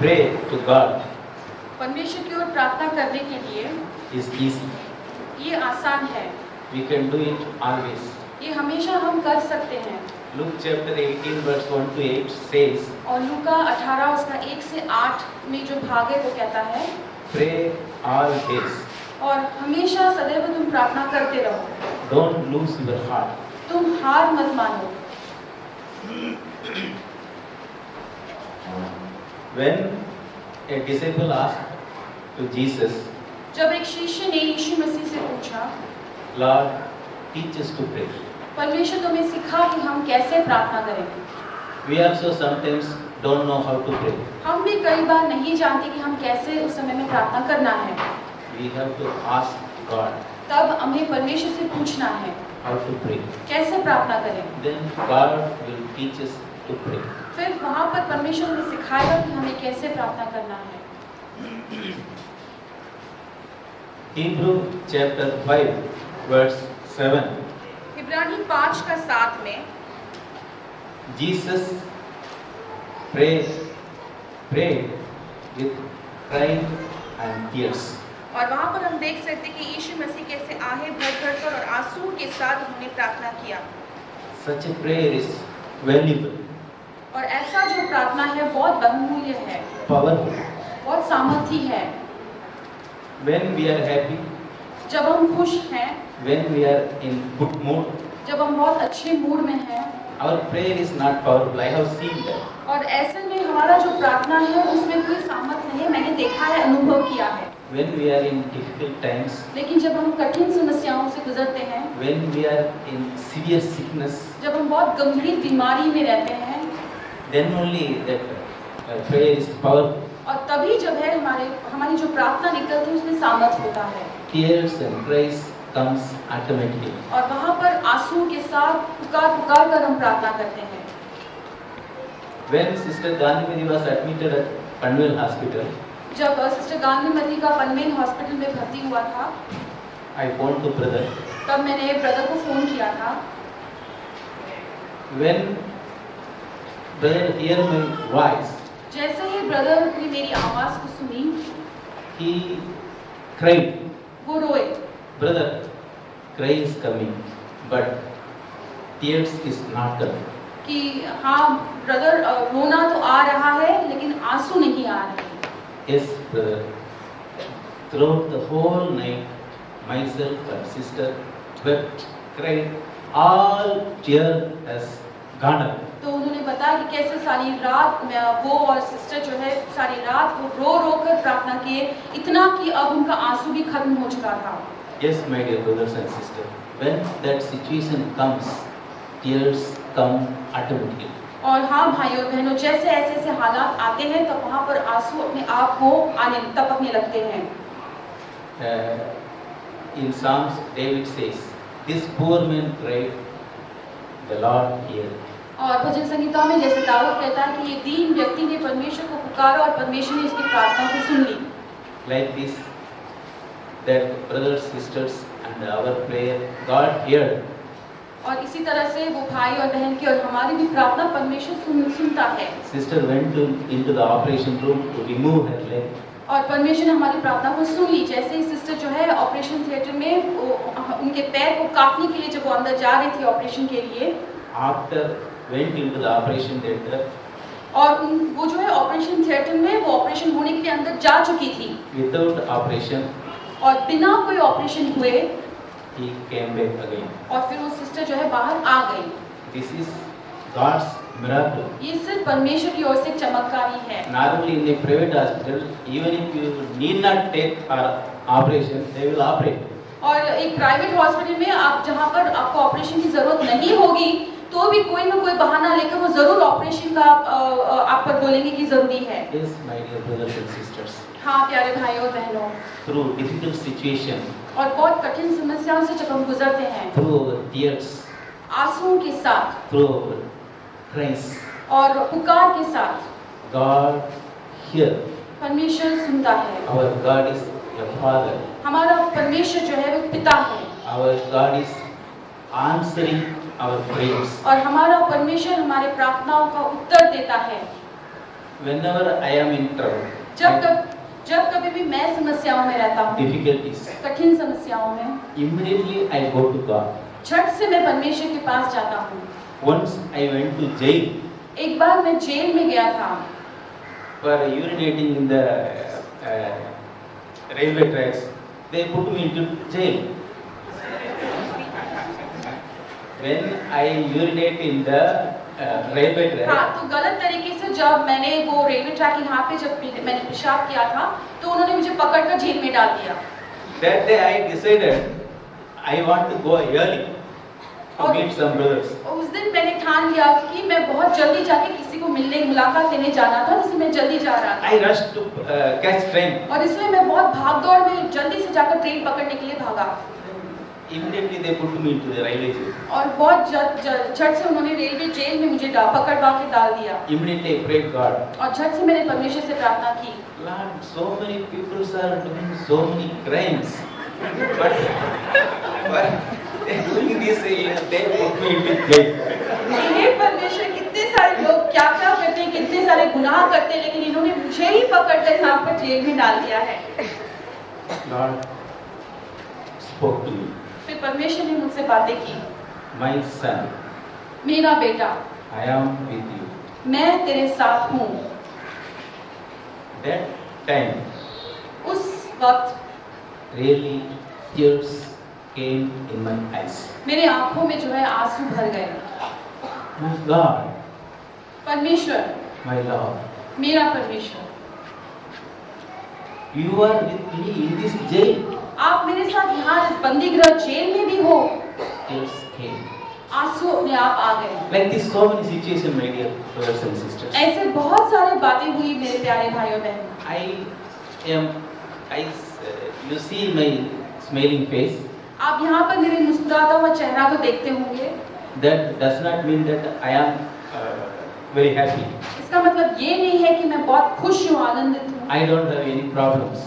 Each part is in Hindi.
pray to God परमेश्वर की ओर प्रार्थना करने के लिए is easy. ये आसान है, We can do it always. ये हमेशा हम कर सकते हैं। Luke chapter 18 verse 1 to 8 says, और लूका 18 उसका 1 से 8 में जो भाग है वो कहता है, pray all days. और हमेशा सदैव तुम प्रार्थना करते रहो, Don't lose your heart. तुम हार मत मानो। When a disciple asked to Jesus, जब एक शिष्य ने यीशु मसीह से पूछा, Lord, teach us to pray. परमेश्वर तुम्हें सिखा कि हम कैसे प्रार्थना करें। We also sometimes don't know how to pray. हम भी कई बार नहीं जानते कि हम कैसे उस समय में प्रार्थना करना है। We have to ask God तब हमें परमेश्वर से पूछना है how to pray. कैसे प्रार्थना करें। Then God will teach us to pray. फिर वहाँ पर परमेश्वर हमें सिखाएगा कि हमें कैसे प्रार्थना करना है। Hebrew chapter 5 verse 7. इब्रानी 5 का 7 में Jesus prayed with crying and tears. और वहाँ पर हम देख सकते हैं कि यीशु मसीह कैसे आहे भर कर और आंसुओं के साथ उन्होंने प्रार्थना किया। Such a prayer is valuable, और ऐसा जो प्रार्थना है बहुत बहुमूल्य है, powerful. बहुत सामर्थी है। When we are happy, जब हम खुश हैं, when we are in good mood, जब हम बहुत अच्छे मूड में हैं, our prayer is not powerful. I have seen that. और ऐसे में हमारा जो प्रार्थना है उसमें कोई सामर्थ्य नहीं है, मैंने देखा है, अनुभव किया है। When we are in difficult times, लेकिन जब हम कठिन समस्याओं से गुजरते हैं, when we are in severe sickness, जब हम बहुत गंभीर बीमारी में रहते हैं, then only that prayer is powerful. और तभी जब है हमारी जो प्रार्थना निकलती है उसमें सामर्थ्य होता है। Tears and cries comes automatically. और वहाँ पर आंसू के साथ पुकार कर हम प्रार्थना करते हैं। When Sister Gandhimati was admitted at Panvel Hospital, जब सिस्टर गांधीमती का पनवेल हॉस्पिटल में भर्ती हुआ था, I phoned to brother. तब मैंने ब्रदर को फोन किया था। When brother hear my voice, जैसे ही ब्रदर ने मेरी आवाज को सुनी, he cried. वो रोए। Brother, cry is coming, but tears is not coming. कि हाँ ब्रदर, रोना तो आ रहा है लेकिन आंसू नहीं आ रहे। Yes, brother. Throughout the whole night, myself and sister wept, cried. All tear has gone up. तो उन्होंने बताया कि कैसे सारी रात वो और सिस्टर जो है सारी रात वो रो कर प्रार्थना किए, इतना कि अब उनका आंसू भी खत्म हो चुका था। Yes, my dear brothers and sisters, when that situation comes, tears come automatically. और हाँ भाई और बहनों, जैसे ऐसे हालात आते हैं तब वहाँ पर आंसू अपने आप को टपकने लगते हैं। In Psalms, David says, "This poor man cried, the Lord heard." और भजन संगीता में जैसे दाऊद कहता है कि ये दीन व्यक्ति ने परमेश्वर को पुकारा और परमेश्वर ने उसकी प्रार्थना को सुन ली। Like this, that brothers, sisters, and our prayer, God heard. और इसी तरह से वो भाई और बहन की और हमारी भी प्रार्थना परमेश्वर सुनता है। Sister went into the operation room to remove her leg. और परमेश्वर ने हमारी प्रार्थना को सुन ली। जैसे ही सिस्टर जो है ऑपरेशन थिएटर में उनके पैर को काटने के लिए जब वो अंदर जा रही थी ऑपरेशन के लिए, After went into the operation theater, और वो जो है ऑपरेशन थिएटर में वो ऑपरेशन होने के लिए अंदर जा चुकी थी, without operation, और बिना कोई ऑपरेशन हुए he came back again. और फिर वो सिस्टर जो है बाहर आ गई। This is God's miracle. ये सिर्फ परमेश्वर की ओर से चमत्कारी है। Not only in a private hospital, even if you need not take operation, they will operate. और एक प्राइवेट हॉस्पिटल में आप जहाँ पर आपको ऑपरेशन की जरूरत नहीं होगी तो भी कोई ना कोई बहाना लेकर वो जरूर ऑपरेशन का आप पर बोलेंगे कि जरूरी है। Yes, my dear brothers and sisters. हाँ प्यारे भाई और बहनों, Through difficult situation, और बहुत कठिन समस्याओं से जब हम गुजरते हैं, through our tears, आंसुओं के साथ through our cries, और पुकार के साथ, God hear. परमेश्वर सुनता है। Our God is a Father. हमारा परमेश्वर जो है वो पिता है, Our God is answering our prayers. और हमारा परमेश्वर हमारे प्रार्थनाओं का उत्तर देता है। whenever I am in trouble, जब कभी भी मैं समस्याओं में रहता हूँ, difficulties, कठिन समस्याओं में, immediately I go to God. झट से मैं परमेश्वर के पास जाता हूँ। Once I went to jail एक बार मैं जेल में गया था for urinating in the railway tracks. They put me into jail. When I urinate in the railway track, हाँ, तो गलत तरीके से जब मैंने वो रेलवे ट्रैक यहाँ पे जब मैंने पेशाब किया था तो उन्होंने मुझे पकड़कर जेल में डाल दिया। that day I decided I want to go early to meet some brothers. और उस दिन मैंने ठान लिया कि मैं बहुत जल्दी जाके किसी को मिलने मुलाकात लेने जाना था, जिससे मैं जल्दी जा रहा था। I rushed to catch train. और इसलिए मैं बहुत भाग दौड़ में जल्दी से जाकर ट्रेन पकड़ने के लिए भागा। Immediately they put me into the railway jail. और बहुत झट से उन्होंने रेलवे जेल में मुझे पकड़वा के डाल दिया। Immediately I prayed God. और झट से मैंने परमेश्वर से प्रार्थना की। Lord, so many people are doing so many crimes, but doing this, they put me into jail. हे परमेश्वर, कितने सारे लोग क्या क्या करते हैं, कितने सारे गुनाह करते हैं, लेकिन इन्होंने मुझे ही पकड़कर यहाँ पर जेल में डाल दिया है। Lord spoke to me. फिर परमेश्वर ने मुझसे बातें की। My son, मेरा बेटा, I am with you. मैं तेरे साथ हूँ। That time, उस वक्त really tears came in my eyes. मेरे आंखों में जो है आंसू भर गए। My God, परमेश्वर, my Lord, मेरा परमेश्वर, you are with me in this jail. आप मेरे साथ यहाँ इस बंदीगृह जेल में भी हो। Tears came. आंसू अपने आप आ गए। Like this, so many situations, my dear brothers and sisters. ऐसे बहुत सारी बातें हुई मेरे प्यारे भाइयों बहनों। You see my smiling face. आप यहाँ पर मेरे मुस्कुराता हुआ चेहरा को देखते होंगे। That does not mean that I am very happy. इसका मतलब ये नहीं है कि मैं बहुत खुश हूँ, आनंदित हूँ। I don't have any problems.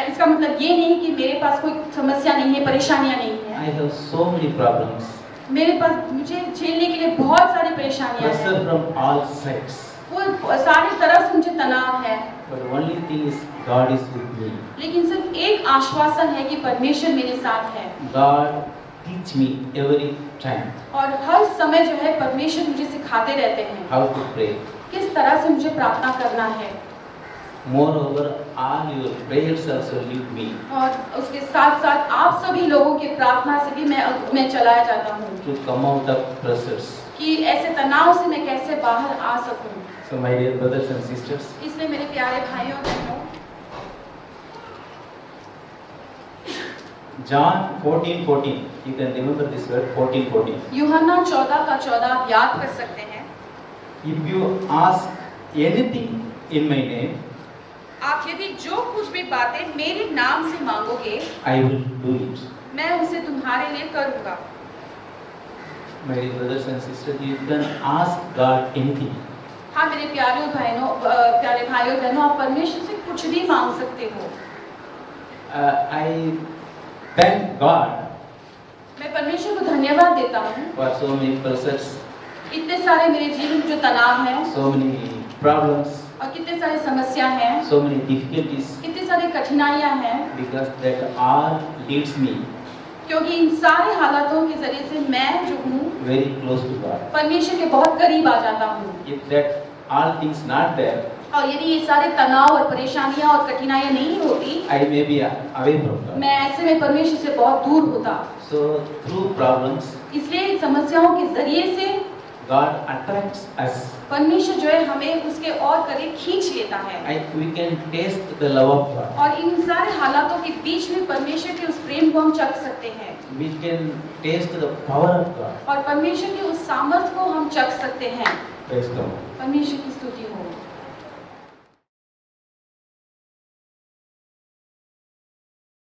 इसका मतलब ये नहीं कि मेरे पास कोई समस्या नहीं है, परेशानियाँ नहीं I है। have so many problems. मेरे पास मुझे झेलने के लिए बहुत सारी परेशानियाँ Pressure हैं। from all sides. वो सारी तरफ से मुझे तनाव है। But only thing is God is with me. लेकिन सिर्फ एक आश्वासन है कि परमेश्वर मेरे साथ है। God teach me every time और हर समय जो है परमेश्वर मुझे सिखाते रहते हैं how to pray. किस तरह से मुझे प्रार्थना करना है। Moreover, all your prayers also lead me और उसके साथ साथ आप सभी लोगों की प्रार्थना से भी मैं चलाया जाता हूँ to come out of pressures. कि ऐसे तनाव से मैं कैसे बाहर आ सकूँ। So, my dear brothers and sisters, इसलिए मेरे प्यारे भाइयों बहनों, John 14:14. You can remember this word 14:14. यूहन्ना 14:14 आप याद कर सकते हैं। If you ask anything in my name, आप यदि जो कुछ भी बातें मेरे नाम से मांगोगे, I will do it. मैं उसे तुम्हारे लिए करूँगा। My dear brothers and sisters, you can ask God anything. हाँ मेरे प्यारे भाइयों बहनों, आप परमेश्वर से कुछ भी मांग सकते हो। I thank God मैं परमेश्वर को धन्यवाद देता हूँ। for so many pressures, इतने सारे मेरे जीवन में जो तनाव है, so many problems, और कितने सारे समस्या हैं, so many difficulties, कितनी सारी कठिनाइयाँ हैं, because that all leads me क्योंकि इन सारे हालातों के जरिए से मैं जो हूँ very close to God. परमेश्वर के बहुत करीब आ जाता हूँ। If that all things not there, और यदि ये सारे तनाव और परेशानियाँ और कठिनाइयाँ नहीं होती, I may be away from God. मैं ऐसे में परमेश्वर से बहुत दूर होता। So through problems, इसलिए समस्याओं के जरिए से God attracts us. परमेश्वर जो है हमें उसके और करीब खींच लेता है। We can taste the love of God. और इन सारे हालातों के बीच में परमेश्वर के उस प्रेम को हम चख सकते हैं। We can taste the power of God. और परमेश्वर के उस सामर्थ्य को हम चख सकते हैं। Praise God. परमेश्वर की स्तुति हो।